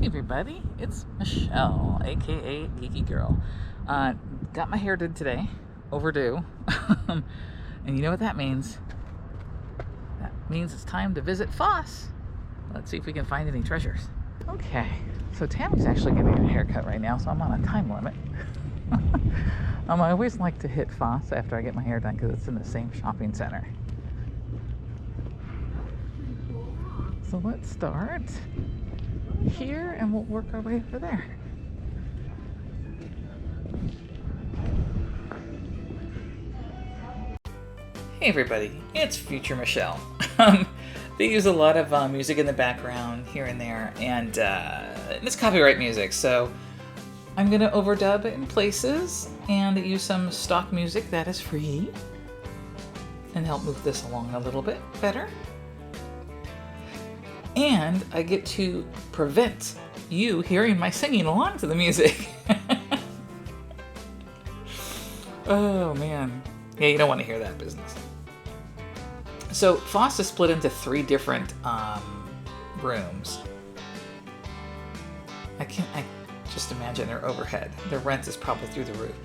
Hey everybody, it's Michelle, aka Geeky Girl. Got my hair did today, overdue. And you know what that means? That means it's time to visit Foss. Let's see if we can find any treasures. Okay, so Tami's actually getting a haircut right now, so I'm on a time limit. I always like to hit Foss after I get my hair done because it's in the same shopping center. So let's start here and we'll work our way over there. Hey everybody, it's Future Michelle. They use a lot of music in the background here and there, and it's copyright music, so I'm going to overdub it in places and use some stock music that is free and help move this along a little bit better. And I get to prevent you hearing my singing along to the music. Oh man. Yeah, you don't want to hear that business. So Foss is split into 3 different rooms. I just imagine their overhead. Their rent is probably through the roof.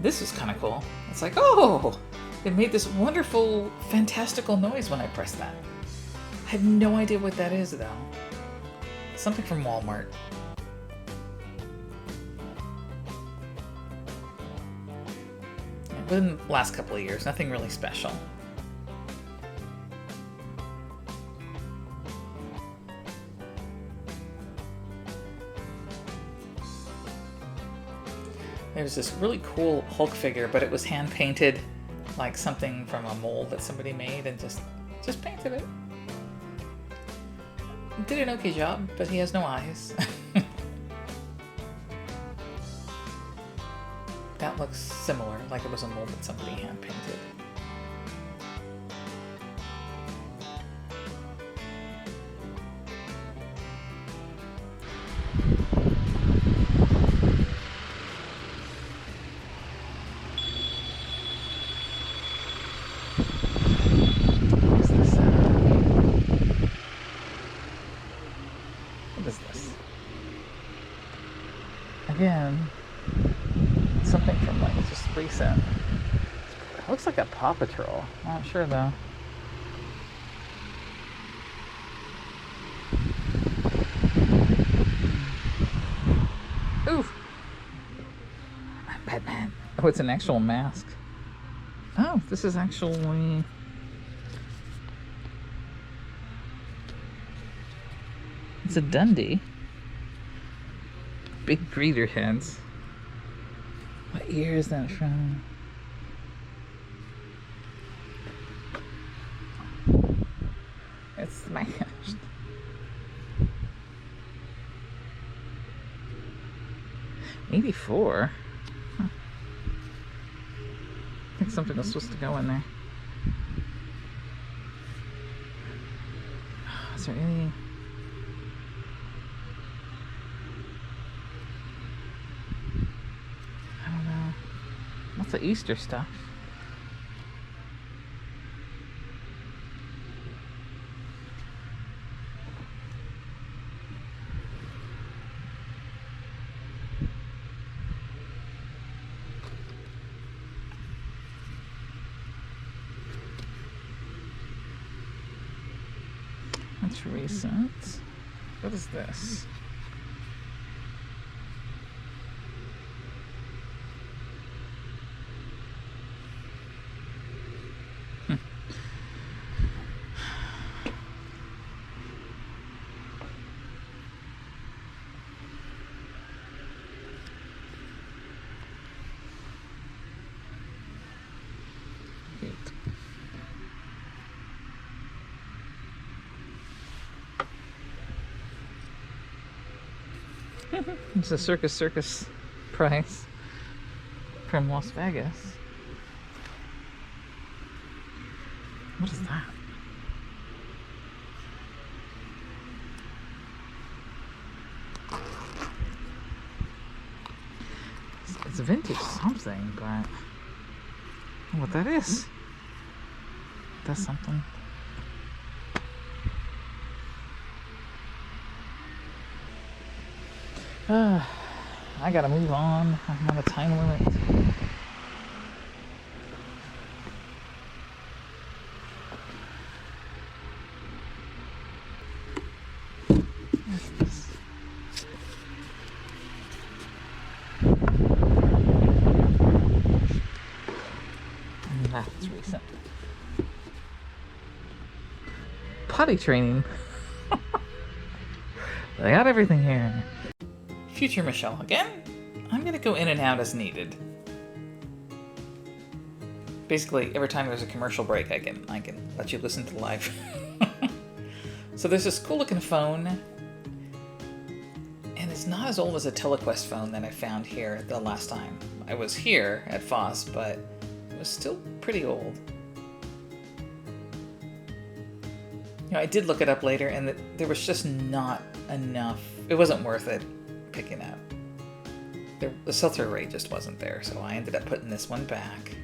This is kind of cool. It's like, oh, it made this wonderful, fantastical noise when I pressed that. I have no idea what that is, though. Something from Walmart. Within the last couple of years, nothing really special. There's this really cool Hulk figure, but it was hand painted, like something from a mold that somebody made and just painted it. Did an okay job, but he has no eyes. That looks similar, like it was a mold that somebody hand painted. What is this? Again, something from like just recent. It looks like a Paw Patrol. I'm not sure though. Ooh! Batman. Oh, it's an actual mask. Oh, this is actually... It's a Dundee. Big greeter heads. What year is that from? It's smashed. Maybe 4. Huh. I think something was supposed to go in there. Is there any... Lots of Easter stuff. That's recent. What is this? It's a circus price from Las Vegas. What is that? It's vintage something, but I don't know what that is. That's something. I gotta move on. I'm on a time limit. That's recent. Potty training. I got everything here. Future Michelle again. I'm gonna go in and out as needed. Basically, every time there's a commercial break, I can let you listen to the live. So there's this cool looking phone, and it's not as old as a Telequest phone that I found here the last time I was here at Foss, but it was still pretty old. You know, I did look it up later, and there was just not enough. It wasn't worth it picking up. The sell-through rate just wasn't there, so I ended up putting this one back.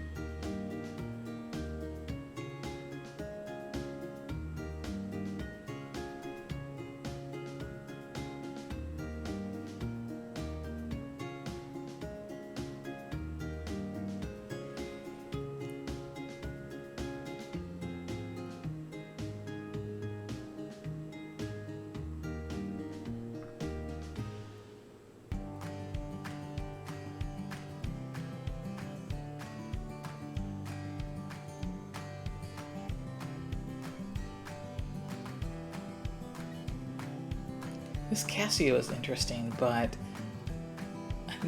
This Casio is interesting, but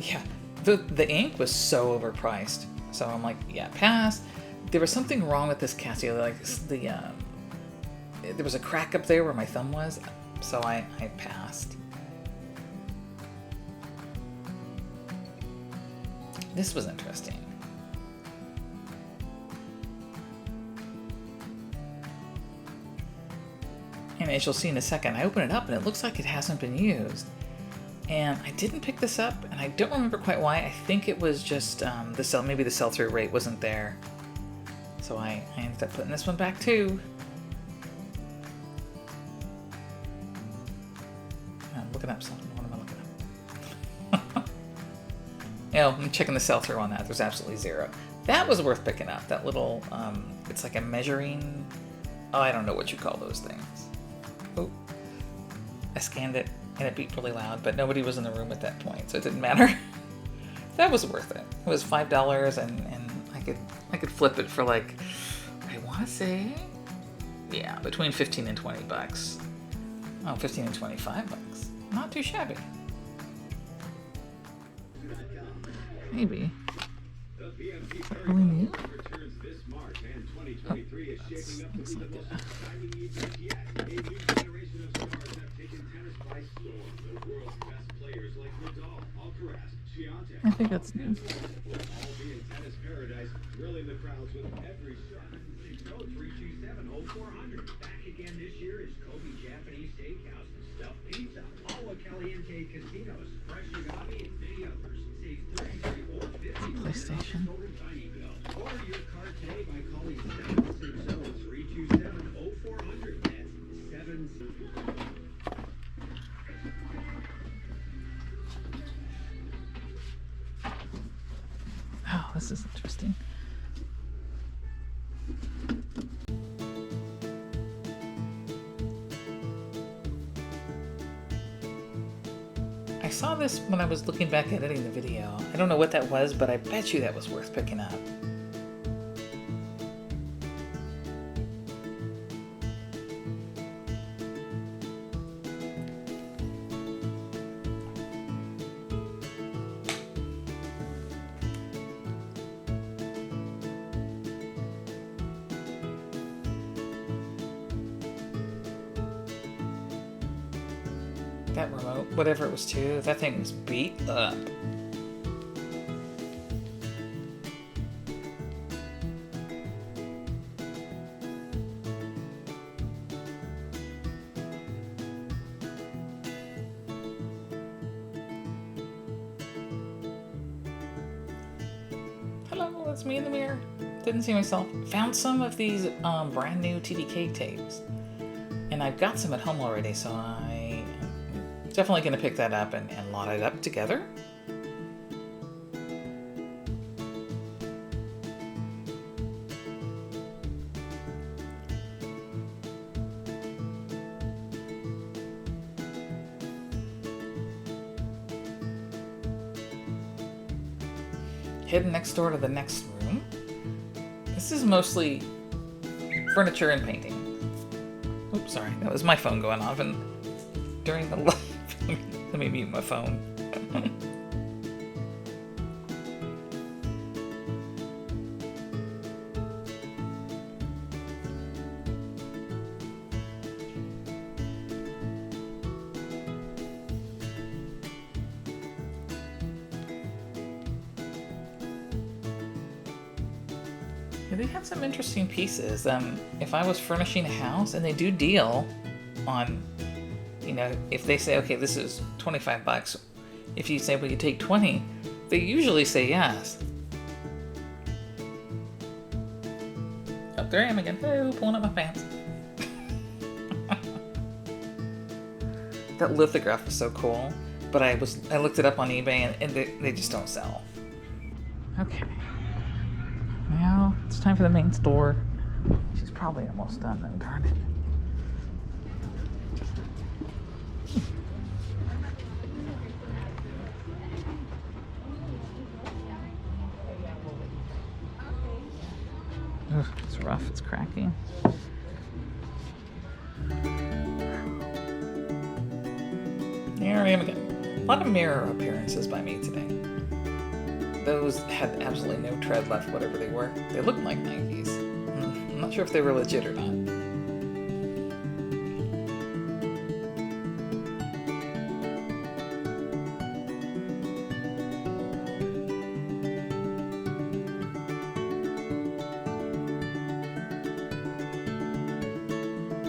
yeah, the ink was so overpriced. So I'm like, yeah, pass. There was something wrong with this Casio. Like there was a crack up there where my thumb was, so I passed. This was interesting. And as you'll see in a second, I open it up and it looks like it hasn't been used. And I didn't pick this up, and I don't remember quite why. I think it was just maybe the sell-through rate wasn't there. So I ended up putting this one back too. I'm looking up something. What am I looking up? You know, I'm checking the sell-through on that. There's absolutely zero. That was worth picking up. That little, it's like a measuring. Oh, I don't know what you call those things. Oh, I scanned it and it beeped really loud, but nobody was in the room at that point, so it didn't matter. That was worth it. It was $5, and I could flip it for like, I want to say, yeah, between 15 and 20 bucks. Oh, 15 and 25 bucks. Not too shabby. Maybe. Really new? Oh, looks like it. I think that's new. PlayStation. Oh, this is interesting. I saw this when I was looking back editing the video. I don't know what that was, but I bet you that was worth picking up. That remote, whatever it was too, that thing was beat up. Hello, that's me in the mirror. Didn't see myself. Found some of these brand new TDK tapes. And I've got some at home already, so I definitely going to pick that up and lot it up together. Heading next door to the next room. This is mostly furniture and painting. Oops, sorry. That was my phone going off and during the live. Let me mute my phone. Yeah, they have some interesting pieces. If I was furnishing a house, and they do deal on, you know, if they say, okay, this is $25, if you say, well, you take 20, they usually say yes. Oh, there I am again. Oh, pulling up my pants. That lithograph was so cool, but I looked it up on eBay, and they just don't sell. Okay. Now it's time for the main store. She's probably almost done though, darn it. Ugh, it's rough, it's cracking. There I am again. A lot of mirror appearances by me today. Those had absolutely no tread left, whatever they were. They looked like 90s. I'm not sure if they were legit or not.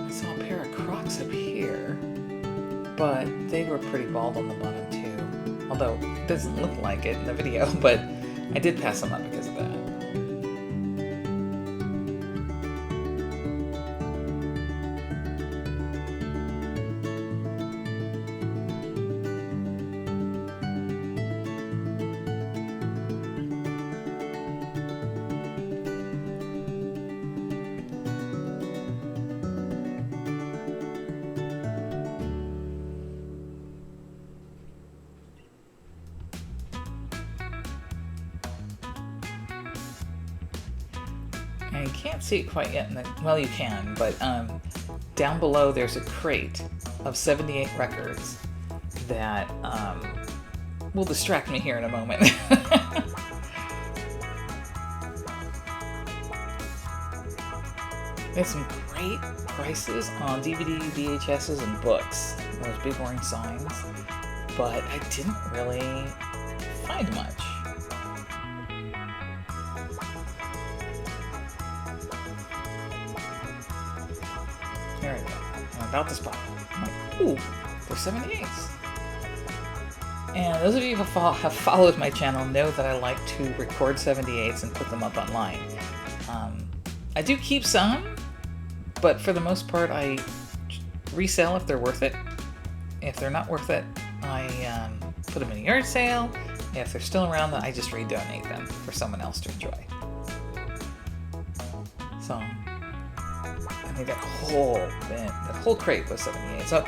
I saw a pair of Crocs up here, but they were pretty bald on the bottom too. Although it doesn't look like it in the video, but I did pass them up because of that. And you can't see it quite yet, well, you can, but down below there's a crate of 78 records that will distract me here in a moment. There's some great prices on DVD, VHSs, and books. Those big orange signs, but I didn't really find much. There we go. I'm about to spot. I'm like, ooh, they're 78s. And those of you who have followed my channel know that I like to record 78s and put them up online. I do keep some, but for the most part I resell if they're worth it. If they're not worth it, I put them in a yard sale. If they're still around, then I just redonate them for someone else to enjoy. So I think that whole crate was 78. So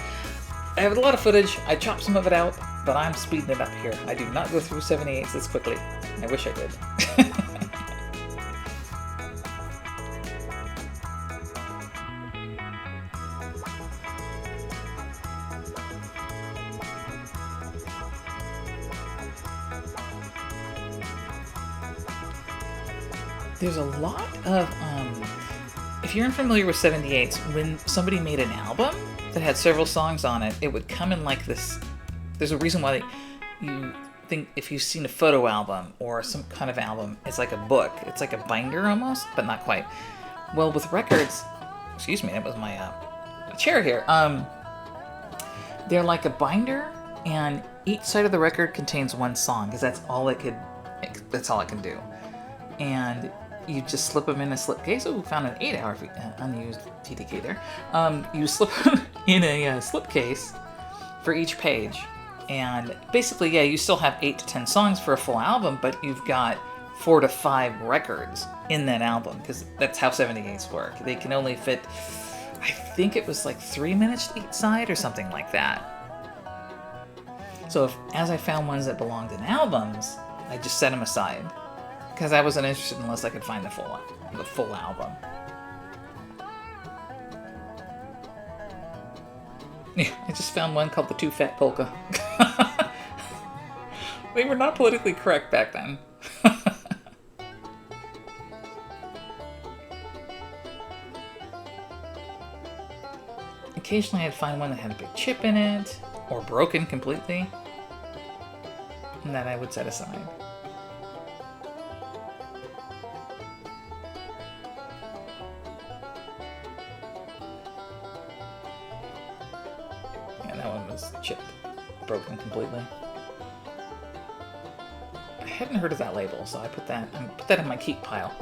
I have a lot of footage. I chopped some of it out, but I'm speeding it up here. I do not go through 78s this quickly. I wish I did. There's a lot of, if you're unfamiliar with 78s, when somebody made an album that had several songs on it, it would come in like this. There's a reason why you think if you've seen a photo album or some kind of album, it's like a book. It's like a binder almost, but not quite. Well, with records, excuse me, that was my chair here. They're like a binder, and each side of the record contains one song, because that's all it can do. And you just slip them in a slipcase. Oh, found an 8-hour unused TDK there. You slip them in a slipcase for for each page. And basically, yeah, you still have 8 to 10 songs for a full album, but you've got 4 to 5 records in that album, because that's how 78s work. They can only fit, I think it was like 3 minutes each side or something like that. So as I found ones that belonged in albums, I just set them aside, because I wasn't interested unless I could find the full album. Yeah, I just found one called the Too Fat Polka. They were not politically correct back then. Occasionally I'd find one that had a big chip in it, or broken completely, and that I would set aside. Yeah, that one was chipped, broken completely. I hadn't heard of that label, so I put that in my keep pile.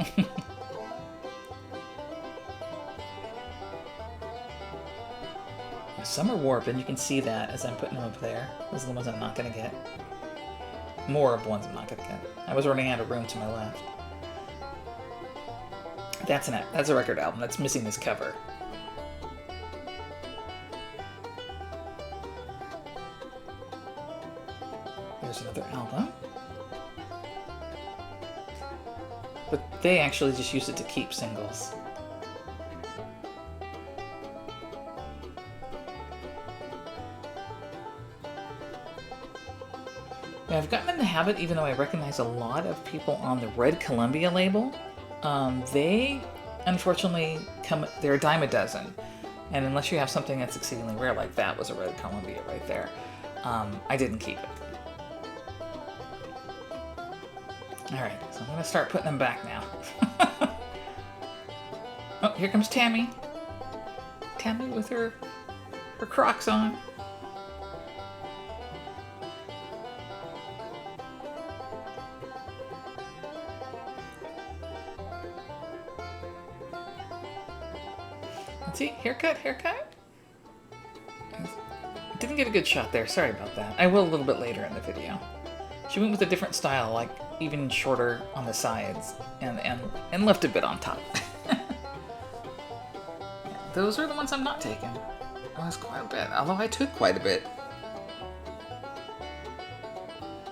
Some are warped, and you can see that as I'm putting them up there. Those are the ones I'm not going to get. More of the ones I'm not going to get. I was running out of room to my left. That's a record album. That's missing this cover. There's another album. But they actually just use it to keep singles. Now, I've gotten in the habit, even though I recognize a lot of people on the Red Columbia label, they unfortunately they're a dime a dozen. And unless you have something that's exceedingly rare, like that was a Red Columbia right there, I didn't keep it. Alright, so I'm going to start putting them back now. Oh, here comes Tami. Tami with her Crocs on. Let's see, haircut. Didn't get a good shot there, sorry about that. I will a little bit later in the video. She went with a different style, like even shorter on the sides and left a bit on top. Yeah, those are the ones I'm not taking. That was quite a bit, although I took quite a bit.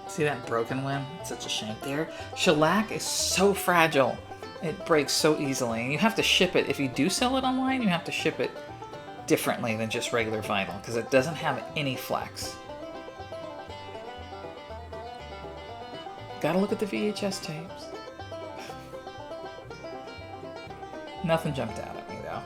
See that broken limb? It's such a shame there. Shellac is so fragile. It breaks so easily, and you have to ship it. If you do sell it online, you have to ship it differently than just regular vinyl, because it doesn't have any flex. Gotta look at the VHS tapes. Nothing jumped out at me, though.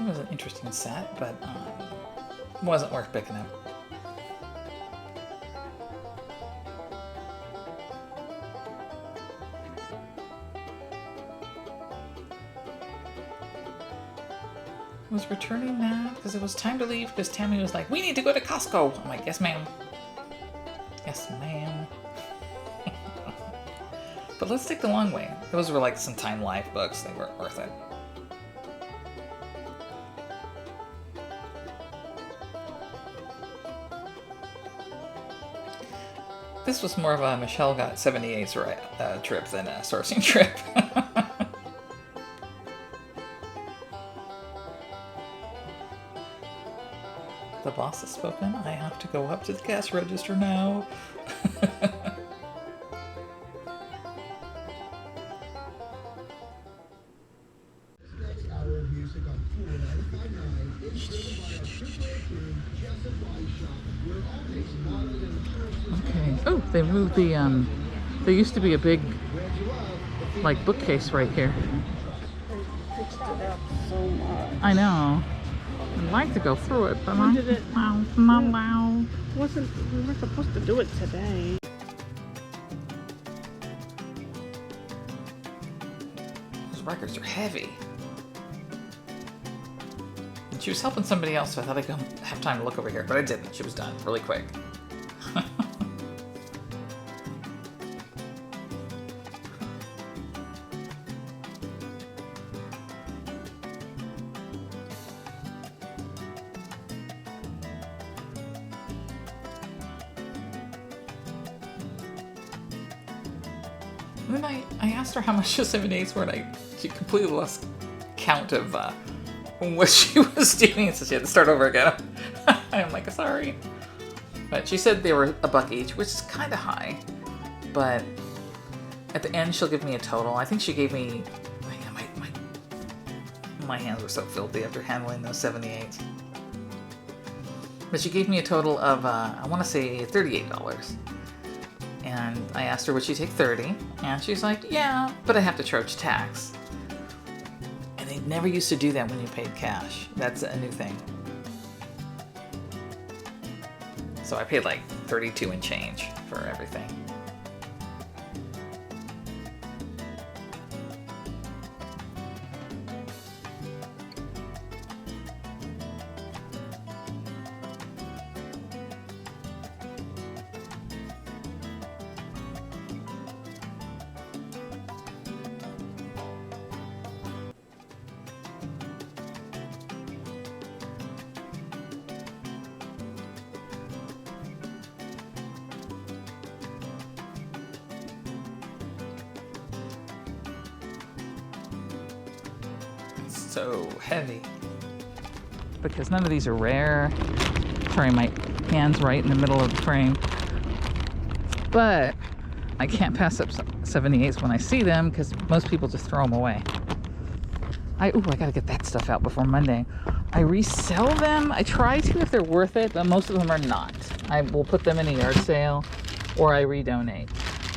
It was an interesting set, but wasn't worth picking up. I was returning that because it was time to leave, because Tami was like, "We need to go to Costco." I'm like, "Yes, ma'am." Yes, ma'am. But let's take the long way. Those were like some Time Life books. They weren't worth it. This was more of a Michelle got 78s trip than a sourcing trip. The boss has spoken. I have to go up to the cash register now. Okay. Oh, they moved the, there used to be a big, like, bookcase right here. They fixed it up so much. I know. I'd like to go through it, but We did it. not allowed. We were supposed to do it today. Those records are heavy. And she was helping somebody else, so I thought I'd have time to look over here, but I didn't. She was done really quick. And then I asked her how much the 78s were, and she completely lost count of what she was doing, so she had to start over again. I'm like, sorry. But she said they were $1 each, which is kind of high. But at the end, she'll give me a total. I think she gave me... My hands were so filthy after handling those 78s. But she gave me a total of, I want to say $38. And I asked her, would she take 30? And she's like, yeah, but I have to charge tax. And they never used to do that when you paid cash. That's a new thing. So I paid like 32 and change for everything. So heavy. Because none of these are rare. Sorry, my hand's right in the middle of the frame. But I can't pass up 78s when I see them because most people just throw them away. I gotta get that stuff out before Monday. I resell them. I try to if they're worth it, but most of them are not. I will put them in a yard sale or I redonate.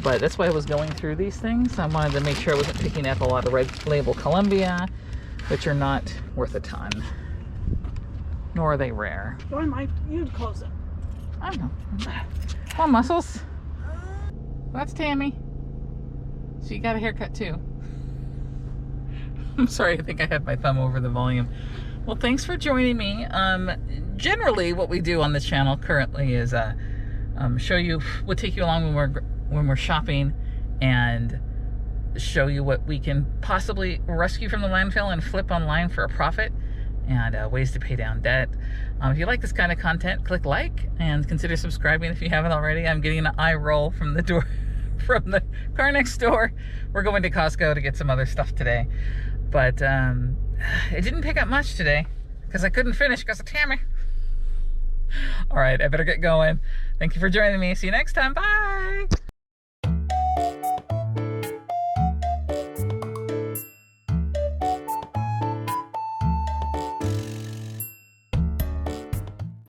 But that's why I was going through these things. I wanted to make sure I wasn't picking up a lot of red label Columbia, which are not worth a ton. Nor are they rare. Or you'd close it. I don't know. Come on, Muscles. That's Tammy. She got a haircut too. I'm sorry, I think I had my thumb over the volume. Well, thanks for joining me. Generally, what we do on this channel currently is show you, we'll take you along when we're shopping and show you what we can possibly rescue from the landfill and flip online for a profit, and ways to pay down debt. If you like this kind of content, click like and consider subscribing if you haven't already. I'm getting an eye roll from the door, from the car next door. We're going to Costco to get some other stuff today, but it didn't pick up much today because I couldn't finish because of Tammy. All right, I better get going. Thank you for joining me. See you next time. Bye.